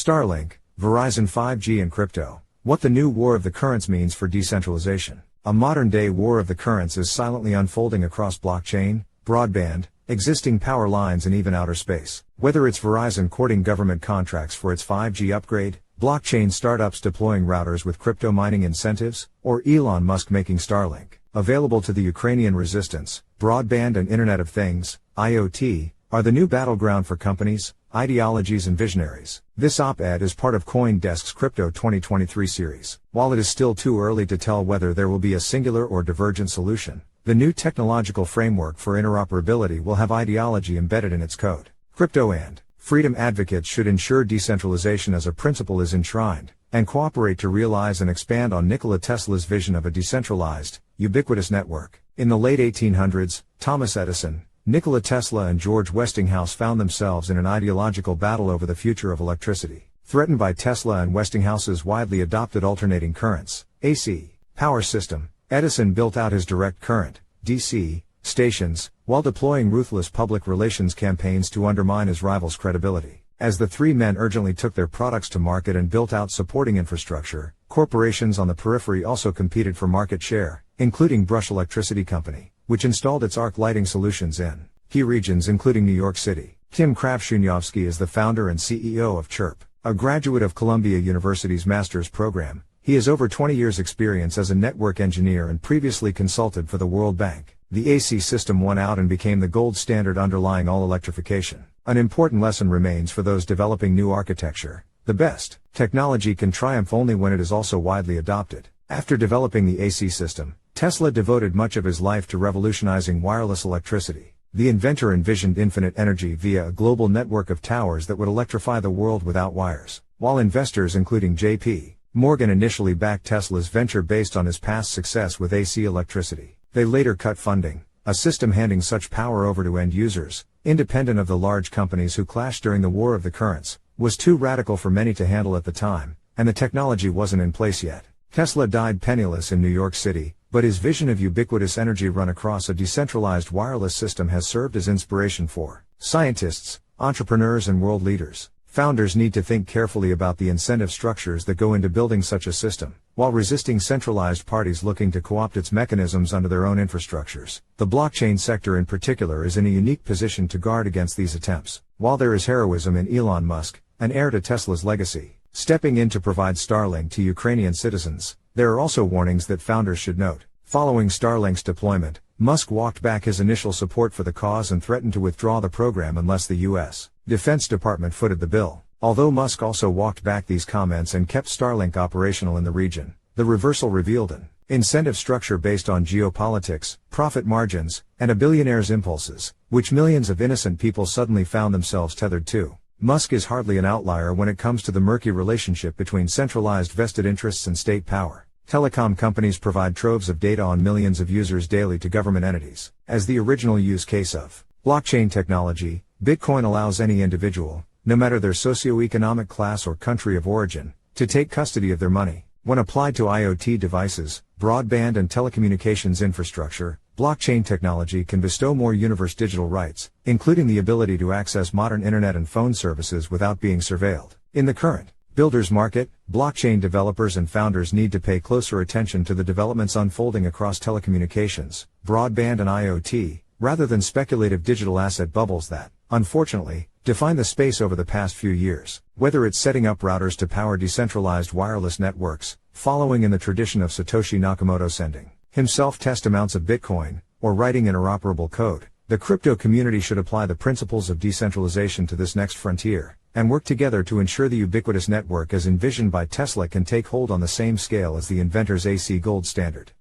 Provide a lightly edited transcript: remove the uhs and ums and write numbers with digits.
Starlink, Verizon 5G and crypto. What the new war of the currents means for decentralization. A modern-day war of the currents is silently unfolding across blockchain, broadband, existing power lines and even outer space. Whether it's Verizon courting government contracts for its 5G upgrade, blockchain startups deploying routers with crypto mining incentives, or Elon Musk making Starlink available to the Ukrainian resistance, broadband and Internet of Things, IoT, are the new battleground for companies, ideologies and visionaries. This op-ed is part of CoinDesk's Crypto 2023 series. While it is still too early to tell whether there will be a singular or divergent solution, the new technological framework for interoperability will have ideology embedded in its code. Crypto and freedom advocates should ensure decentralization as a principle is enshrined, and cooperate to realize and expand on Nikola Tesla's vision of a decentralized, ubiquitous network. In the late 1800s, Thomas Edison, Nikola Tesla and George Westinghouse found themselves in an ideological battle over the future of electricity. Threatened by Tesla and Westinghouse's widely adopted alternating currents, AC, power system, Edison built out his direct current, DC, stations, while deploying ruthless public relations campaigns to undermine his rival's credibility. As the three men urgently took their products to market and built out supporting infrastructure, corporations on the periphery also competed for market share, including Brush Electricity Company, which installed its arc lighting solutions in key regions including New York City. Tim Kravchunyovsky is the founder and CEO of Chirp, a graduate of Columbia University's master's program. He has over 20 years' experience as a network engineer and previously consulted for the World Bank. The AC system won out and became the gold standard underlying all electrification. An important lesson remains for those developing new architecture. The best technology can triumph only when it is also widely adopted. After developing the AC system, Tesla devoted much of his life to revolutionizing wireless electricity. The inventor envisioned infinite energy via a global network of towers that would electrify the world without wires. While investors including J.P. Morgan initially backed Tesla's venture based on his past success with AC electricity, they later cut funding. A system handing such power over to end users, independent of the large companies who clashed during the war of the currents, was too radical for many to handle at the time, and the technology wasn't in place yet. Tesla died penniless in New York City, but his vision of ubiquitous energy run across a decentralized wireless system has served as inspiration for scientists, entrepreneurs and world leaders. Founders need to think carefully about the incentive structures that go into building such a system, while resisting centralized parties looking to co-opt its mechanisms under their own infrastructures. The blockchain sector in particular is in a unique position to guard against these attempts. While there is heroism in Elon Musk, an heir to Tesla's legacy, stepping in to provide Starlink to Ukrainian citizens, there are also warnings that founders should note. Following Starlink's deployment, Musk walked back his initial support for the cause and threatened to withdraw the program unless the U.S. Defense Department footed the bill. Although Musk also walked back these comments and kept Starlink operational in the region, the reversal revealed an incentive structure based on geopolitics, profit margins, and a billionaire's impulses, which millions of innocent people suddenly found themselves tethered to. Musk is hardly an outlier when it comes to the murky relationship between centralized vested interests and state power. Telecom companies provide troves of data on millions of users daily to government entities. As the original use case of blockchain technology, Bitcoin allows any individual, no matter their socioeconomic class or country of origin, to take custody of their money. When applied to IoT devices, broadband and telecommunications infrastructure, blockchain technology can bestow more universal digital rights, including the ability to access modern internet and phone services without being surveilled. In the current builders market, blockchain developers and founders need to pay closer attention to the developments unfolding across telecommunications, broadband and IoT, rather than speculative digital asset bubbles that, unfortunately, define the space over the past few years. Whether it's setting up routers to power decentralized wireless networks, following in the tradition of Satoshi Nakamoto sending himself test amounts of Bitcoin, or writing interoperable code, the crypto community should apply the principles of decentralization to this next frontier, and work together to ensure the ubiquitous network as envisioned by Tesla can take hold on the same scale as the inventor's AC gold standard.